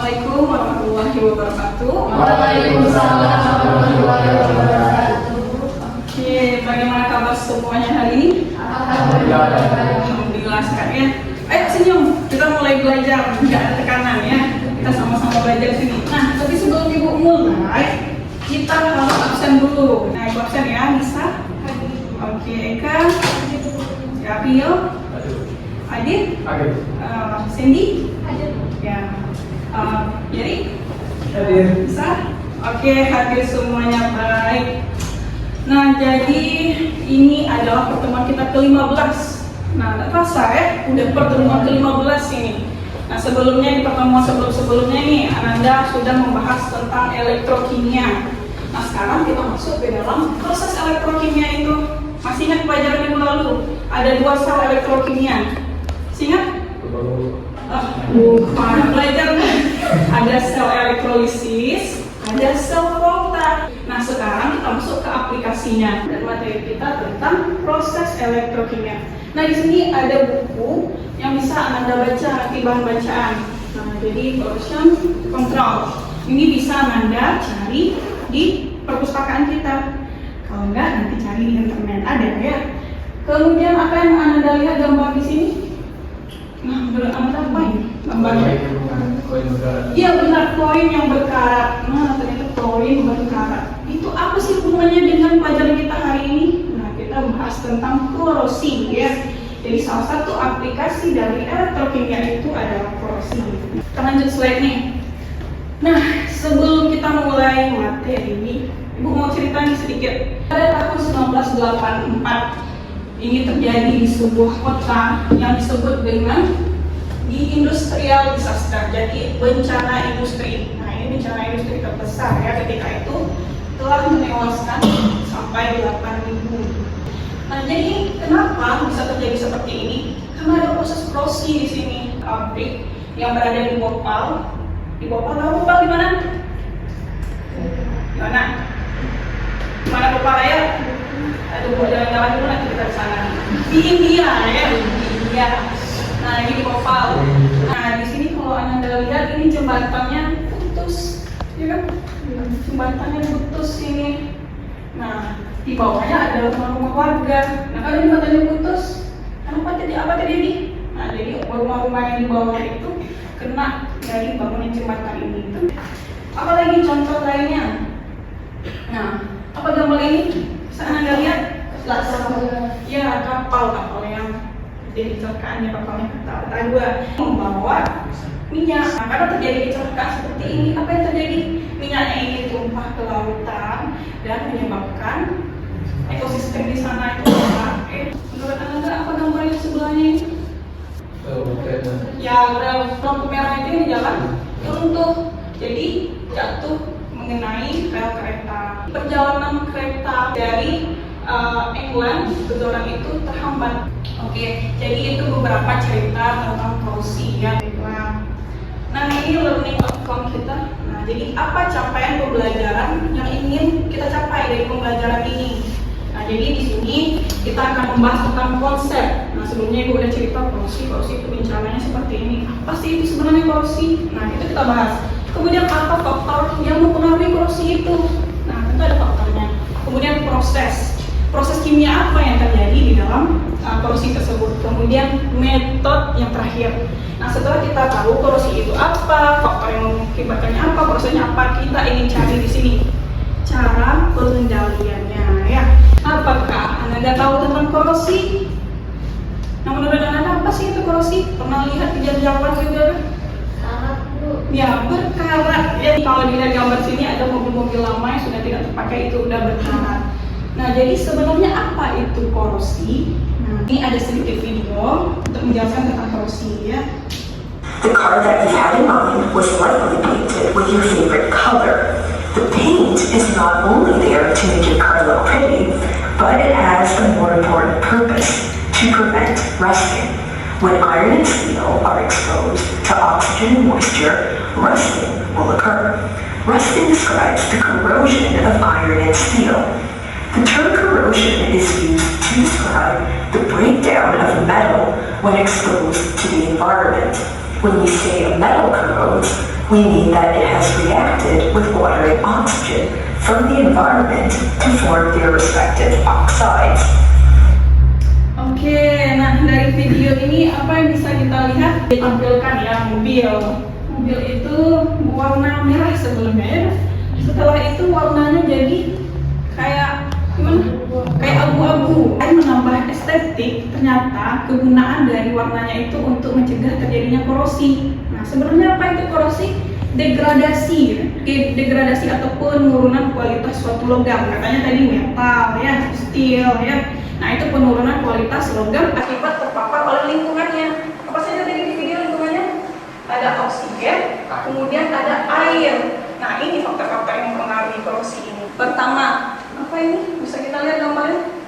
Assalamualaikum warahmatullahi wabarakatuh. Waalaikumsalam warahmatullahi wabarakatuh. Oke, bagaimana kabar semuanya hari ini? Alhamdulillah sekali ya. Ayo senyum, kita mulai belajar, nggak ada tekanan ya. Kita sama-sama belajar sini. Nah, tapi sebelum ibu mulai, kita harus absen dulu. Nah, ibu absen ya, Nisa. Oke, Eka. Apio. Adit. Cindy. Ya. Yeri. Bisa? Oke, hadir semuanya, baik. Nah, jadi ini adalah pertemuan kita ke-15. Nah, nggak terasa ya, udah pertemuan ke-15 ini. Nah, sebelumnya di pertemuan sebelum-sebelumnya nih, Ananda sudah membahas tentang elektrokimia. Nah, sekarang kita masuk ke dalam proses elektrokimia itu. Masih ingat pelajaran minggu lalu? Ada 2 sel elektrokimia. Masih ingat? Mana belajar nih? Ada sel elektrolisis, ada sel Volta. Nah, sekarang kita masuk ke aplikasinya dan materi kita tentang proses elektrokimia. Nah, di sini ada buku yang bisa Anda baca, nanti bahan bacaan. Nah, jadi version control. Ini bisa Anda cari di perpustakaan kita. Kalau enggak, nanti cari di internet, ada ya. Kemudian apa yang Anda lihat gambar di sini? Nah, menurut Anda apa ini? Gambarnya? Koin berkarat. Iya benar, koin yang berkarat. Nah, ternyata koin berkarat. Itu apa sih hubungannya dengan pelajaran kita hari ini? Nah, kita bahas tentang korosi ya. Jadi salah satu aplikasi dari elektrokimia itu adalah korosi. Kita lanjut slide nih. Nah, sebelum kita mulai materi ini, Ibu mau cerita nih sedikit. Pada tahun 1984 ini terjadi di sebuah kota yang disebut dengan industrial disaster, jadi bencana industri. Nah, ini bencana industri terbesar ya, ketika itu telah menewaskan sampai 8.000. Nah, jadi kenapa bisa terjadi seperti ini? Karena ada proses korosi di sini. Pabrik yang berada di Bhopal. Di Bhopal, tahu Bhopal di mana? Di mana? Di mana Bhopal ya? Aduh, jalan-jalan dulu nanti kita ke sana. Di India ya, di India. Nah, ini di Bhopal. Nah, di sini kalau Anda lihat ini jembatannya putus, ya kan? Jembatannya putus ini. Nah, di bawahnya ada rumah-rumah warga. Nah, kalau jembatannya putus, apa terjadi? Nah, jadi rumah-rumah yang di bawah itu kena dari bangunan jembatan ini. Apalagi contoh lainnya? Nah, apa gambar ini? Bisa Anda lihat? Ya, kapal yang jadi kecelakaannya kapalnya kata dua membawa minyak. Nah, karena terjadi kecelakaan seperti ini, apa yang terjadi? Minyaknya ini tumpah ke lautan dan menyebabkan ekosistem di sana itu rusak. Menurut Anda apa gambar yang sebelahnya ini? Ya, lampu merah itu yang jalan runtuh, jadi jatuh mengenai rel kereta. Perjalanan kereta dari England ke Jordan itu terhambat. Oke, jadi itu beberapa cerita tentang korosi ya. Nah, ini learning outcome kita. Nah, jadi apa capaian pembelajaran yang ingin kita capai dari pembelajaran ini? Nah, jadi di sini kita akan membahas tentang konsep. Nah, sebelumnya Ibu udah cerita korosi itu bencananya seperti ini. Apa sih itu sebenarnya korosi? Nah, itu kita bahas. Kemudian apa faktor yang mempengaruhi korosi itu? Nah, tentu ada faktornya. Kemudian proses kimia apa yang terjadi di dalam korosi tersebut. Kemudian metode yang terakhir. Nah, setelah kita tahu korosi itu apa, faktor yang mengakibatkannya apa, prosesnya apa, kita ingin cari di sini cara pengendaliannya ya. Apakah Anda tahu tentang korosi? Nah, menurut Anda apa sih itu korosi? Pernah lihat di jalan juga? Ya, berkarat. Ya, kalau dilihat gambar sini ada mobil-mobil lama yang sudah tidak terpakai, itu udah berkarat. Nah, jadi sebenarnya apa itu korosi? Nah, ini ada sedikit video untuk menjelaskan tentang korosi ya. The car that you had in mind was likely painted with your favorite color. The paint is not only there to make your car look pretty, but it has a more important purpose, to prevent rusting. When iron and steel are exposed to oxygen and moisture, rusting will occur. Rusting describes the corrosion of iron and steel. The term corrosion is used to describe the breakdown of metal when exposed to the environment. When we say a metal corrodes, We mean that it has reacted with water and oxygen from the environment to form their respective oxides. Oke, nah dari video ini apa yang bisa kita lihat? Ditampilkan ya mobil. Mobil itu warna merah sebelumnya ya. Setelah itu warnanya jadi kayak gimana? Kayak abu-abu. Menambah estetik, ternyata kegunaan dari warnanya itu untuk mencegah terjadinya korosi. Nah, sebenarnya apa itu korosi? Degradasi, degradasi atau penurunan kualitas suatu logam. Katanya tadi metal ya, steel ya. Nah, itu penurunan kualitas logam akibat terpapar oleh lingkungannya. Apa saja tadi di video lingkungannya? Ada oksigen, kemudian ada air. Nah, ini faktor-faktor yang mempengaruhi korosi ini. Pertama, apa ini? Bisa kita lihat gambarnya?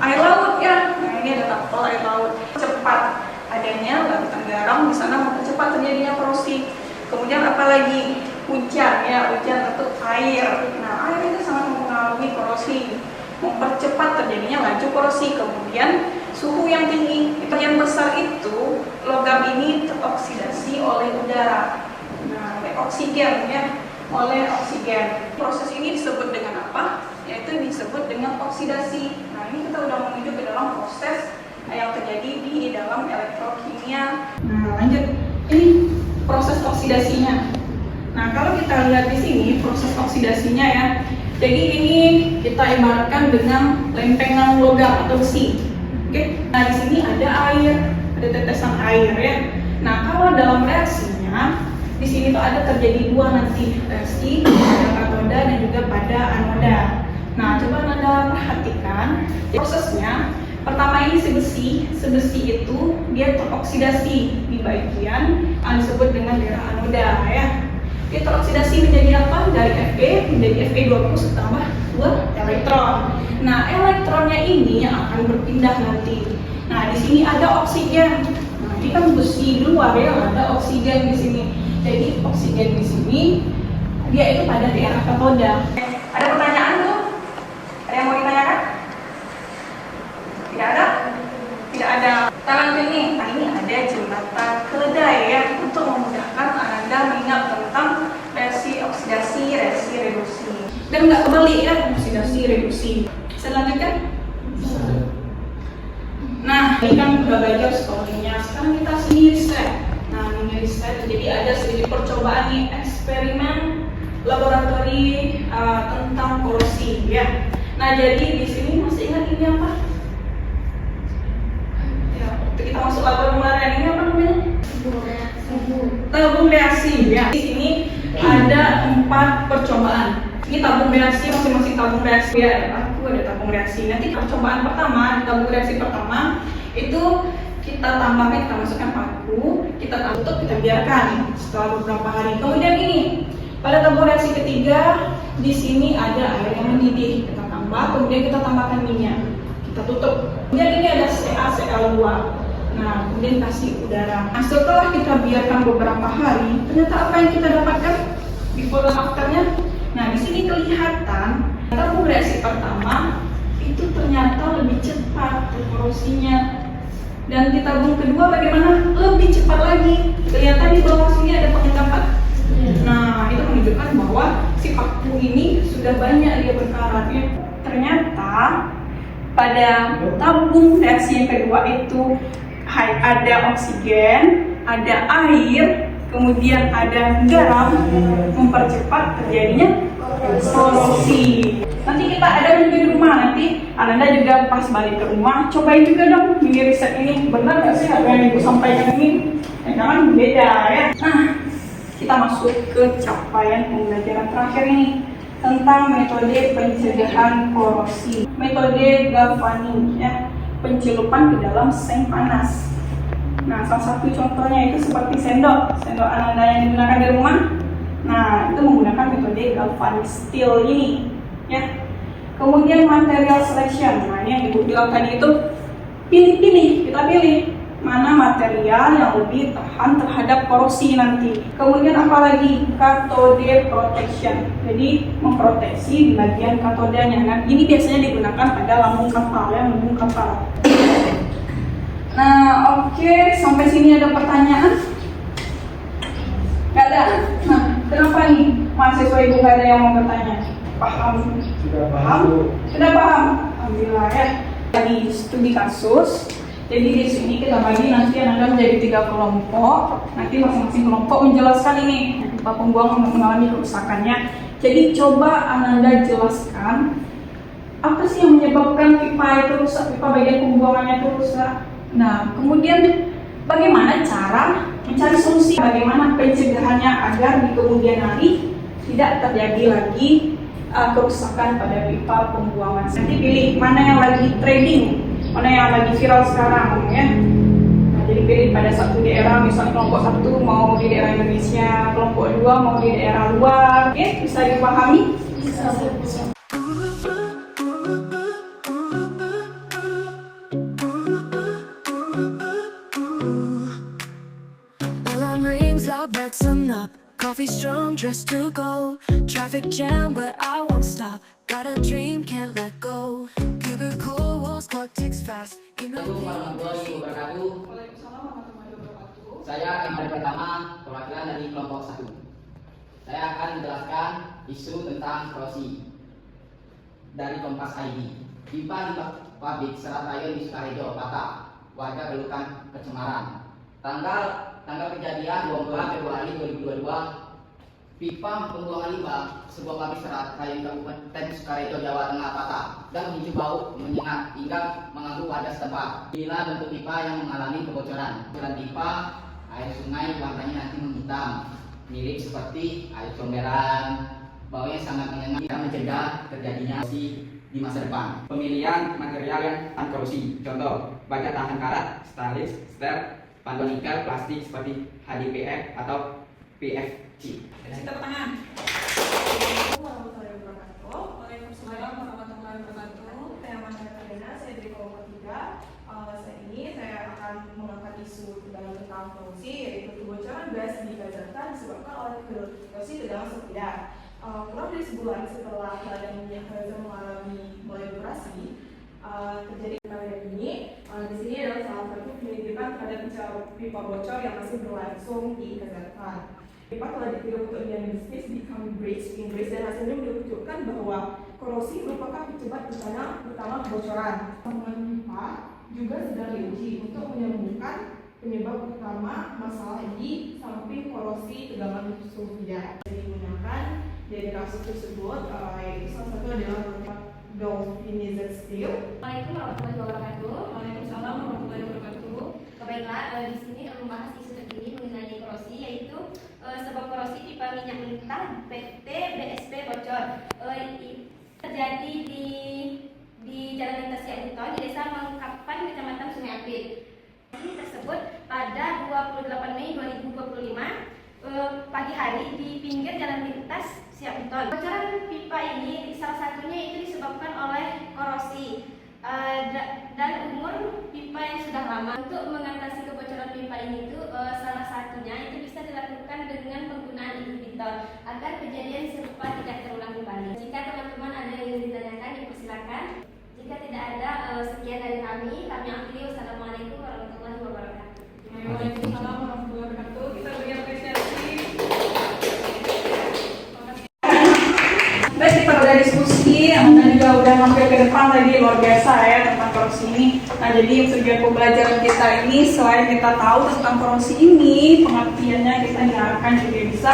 Air laut ya. Nah, ini ada tabel air laut. Cepat adanya larutan garam di sana mempercepat terjadinya korosi. Kemudian apalagi hujan ya, hujan atau air. Nah, air itu sangat mempengaruhi korosi, mempercepat terjadinya laju korosi. Kemudian suhu yang tinggi, itu yang besar itu logam ini teroksidasi oleh udara. Nah, oleh oksigen ya, oleh oksigen. Proses ini disebut dengan apa? Yaitu disebut dengan oksidasi. Nah, ini kita udah menuju ke dalam proses yang terjadi di dalam elektrokimia. Nah, lanjut. Ini proses oksidasinya. Nah, kalau kita lihat di sini proses oksidasinya ya. Jadi ini kita ibaratkan dengan lempengan logam atau besi. Oke. Nah, di sini ada air, ada tetesan air ya. Nah, kalau dalam reaksinya di sini tuh ada terjadi dua nanti reaksi pada katoda dan juga pada anoda. Nah, coba Anda perhatikan prosesnya. Pertama ini si besi itu dia teroksidasi di bagian yang disebut dengan daerah anoda ya. Dia teroksidasi menjadi apa? Dari Fe menjadi Fe20 ditambah 2 elektron. Nah, elektronnya ini yang akan berpindah nanti. Nah, di sini ada oksigen. Nah, ini kan besi luar ya, ada oksigen di sini. Jadi oksigen di sini dia itu pada daerah katoda. Ada pertanyaan tuh? Ada yang mau ditanyakan? Tidak ada? Tidak ada. Kita lanjut nih. Nah, ini ada jembatan keledai ya, untuk memudahkan Anda mengingat tentang reaksi oksidasi, reaksi reduksi. Dan nggak kebalik ya, oksidasi, reduksi. Bisa lanjutkan? Nah, ini kan udah belajar story-nya. Sekarang kita sini riset. Nah, ini riset. Jadi ada sedikit percobaan nih, eksperimen laboratori tentang korosi ya. Nah, jadi di sini masih ingat ini apa? Kita masuk labor kemarin, ini apa namanya? Tabung reaksi ya. Di sini ada 4 percobaan. Ini tabung reaksi, masing-masing tabung reaksi ya. Ada tabung reaksi. Nanti percobaan pertama, tabung reaksi pertama itu kita tambahkan, kita masukkan paku, kita tutup, kita biarkan setelah beberapa hari. Kemudian ini pada tabung reaksi ketiga, di sini ada air yang mendidih, kita tambah, kemudian kita tambahkan minyak, kita tutup. Kemudian ini ada CaCl2. Nah, kemudian kasih udara. Nah, setelah kita biarkan beberapa hari, ternyata apa yang kita dapatkan before dan afternya? Nah, di sini kelihatan tabung reaksi pertama itu ternyata lebih cepat korosinya. Dan di tabung kedua bagaimana? Lebih cepat lagi. Kelihatan di bawah sini ada pengendapan. Nah, itu menunjukkan bahwa si paku ini sudah banyak dia berkaratnya. Ternyata pada tabung reaksi yang kedua itu ada oksigen, ada air, kemudian ada garam, mempercepat terjadinya korosi. Nanti kita ada juga di rumah, nanti Anda juga pas balik ke rumah, cobain juga dong ini riset ini, benar nggak sih apa yang Ibu sampaikan ini? Jangan beda ya. Nah, kita masuk ke capaian pembelajaran terakhir ini tentang metode pencegahan korosi. Metode galvaning ya. Pencelupan ke dalam seng panas. Nah, salah satu contohnya itu seperti sendok Anda yang digunakan di rumah. Nah, itu menggunakan metode galvanic steel ini, ya. Kemudian material selection. Nah, ini yang Ibu bilang tadi itu kita pilih mana material yang lebih tahan terhadap korosi nanti. Kemudian apalagi cathode protection. Jadi memproteksi di bagian katodanya. Nah, ini biasanya digunakan pada lambung kapal ya, lambung kapal. Nah, oke, sampai sini ada pertanyaan? Nggak ada. Nah, kenapa nih mahasiswa ibu nggak ada yang mau bertanya? Paham? Sudah Paham? Sudah paham? Alhamdulillah ya. Tadi studi kasus. Jadi di sini kita bagi nanti Anda menjadi 3 kelompok. Nanti masing-masing kelompok menjelaskan ini pipa pembuangan mengalami kerusakannya. Jadi coba Ananda jelaskan apa sih yang menyebabkan pipa itu rusak, pipa bagian pembuangannya itu rusak. Nah, kemudian bagaimana cara mencari solusi, bagaimana pencegahannya agar di kemudian hari tidak terjadi lagi kerusakan pada pipa pembuangan. Nanti pilih mana yang lagi trending, mana yang lagi viral sekarang ya. Nah, jadi pilih pada satu daerah, misalnya kelompok 1 mau di daerah Indonesia, kelompok 2 mau di daerah luar. Oke, bisa dipahami? Bisa. Alarm rings, loud backing up. Coffee strong, dressed to go. Traffic jam, but I won't stop. Got a dream, can't let go. Cubicle walls, clock ticks fast. Assalamualaikum warahmatullahi wabarakatuh. Waalaikumsalam warahmatullahi wabarakatuh. Saya Imam pertama perwakilan dari kelompok 1. Saya akan menjelaskan isu tentang korupsi dari Kompas ID. Pipa di pabrik Serat Rayon di Sukarejo patah, warga keluhkan kecemaran. Tanggal kejadian 24 Februari 2022, pipa pembuangan limbah sebuah pabrik Serat Rayon Kabupaten Sukarejo, Jawa Tengah patah dan memicu bau menyengat hingga mengganggu warga setempat. Inilah bentuk pipa yang mengalami kebocoran. Bocoran pipa, air sungai warnanya nanti menghitam, mirip seperti air comberan. Baunya sangat menyengat dan mencegah terjadinya korupsi di masa depan. Pemilihan material yang tahan korupsi, contoh baja tahan karat, stainless, steel, pantulan nikel, plastik seperti HDPE atau PFC. Kasih tepuk tangan. Warahmatullahi wabarakatuh. Waalaikumsalam warahmatullahi wabarakatuh. Saya Masyarakat Kadena, saya dari kelompok 3. Saya akan mengangkat isu tegangan tentang korupsi, yaitu kebocoran gas di Kazakh disebabkan oleh korupsi tegangan sepeda. Kurang dari sebulan setelah badan minyak Gaza mulai beroperasi, terjadi kejadian ini. Di sini adalah salah satu penyelidikan terhadap pipa bocor yang masih berlangsung di Kazakh. Pipa telah ditiru untuk bisnis di Cambridge, Inggris, dan hasilnya menunjukkan bahwa korosi merupakan penyebab utama kebocoran. Sambungan pipa juga sedang diuji untuk menemukan penyebab utama masalah di samping korosi tegangan sulfida. Digunakan dari kasus tersebut, yaitu salah satu adalah galvanized steel. Assalamualaikum warahmatullahi wabarakatuh. Waalaikumsalam warahmatullahi wabarakatuh. Baiklah, di sini membahas isu terkini mengenai korosi, yaitu sebab korosi pipa minyak mentah PT BSP bocor. Terjadi di Jalan Lintas Cianjur di Desa Mengkapan, Kecamatan Sungai Apit. Ini tersebut pada 28 Mei 2025 pagi hari di pinggir Jalan Lintas Cianjur. Bocoran pipa ini salah satunya itu disebabkan oleh korosi dan umur pipa yang sudah lama. Untuk mengatasi kebocoran pipa ini itu salah satunya itu bisa dilakukan dengan penggunaan inhibitor agar kejadian serupa tidak terulang kembali. Jika teman-teman ada yang ingin ditanyakan, dipersilakan. Jika tidak ada, sekian dari kami akhiri. Wassalamualaikum warahmatullahi wabarakatuh. Waalaikumsalam warahmatullahi wabarakatuh. Kita beri apresiasi. Baik, kita udah diskusi, Anda juga udah hampir ke depan tadi, luar biasa ya tentang korupsi ini. Nah, jadi tujuan pembelajaran kita ini selain kita tahu tentang korupsi ini, pengertiannya kita diharapkan juga bisa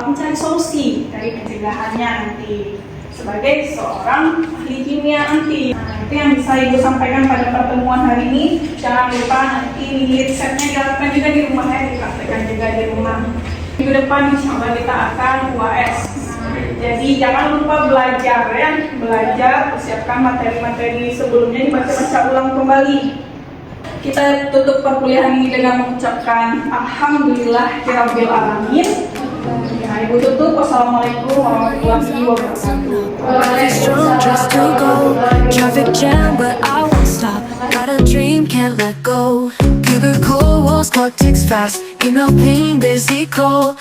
mencari solusi dari pencegahannya nanti sebagai seorang ahli kimia nanti. Nah, itu yang bisa Ibu sampaikan pada pertemuan hari ini. Jangan lupa nanti risetnya dilakukan juga di rumah ya, dipraktekkan juga di rumah. Minggu depan insya Allah kita akan UAS. Jadi jangan lupa belajar ya, persiapkan materi-materi sebelumnya, dibaca-baca ulang kembali. Kita tutup perkuliahan ini dengan mengucapkan Alhamdulillahirabbil alamin. Ya, Ibu tutup. Wassalamualaikum warahmatullahi wabarakatuh. Strong, dressed to go. Traffic jam, but I won't stop. Got a dream, can't let go. Cubicle walls, clock ticks fast. Email ping, busy call.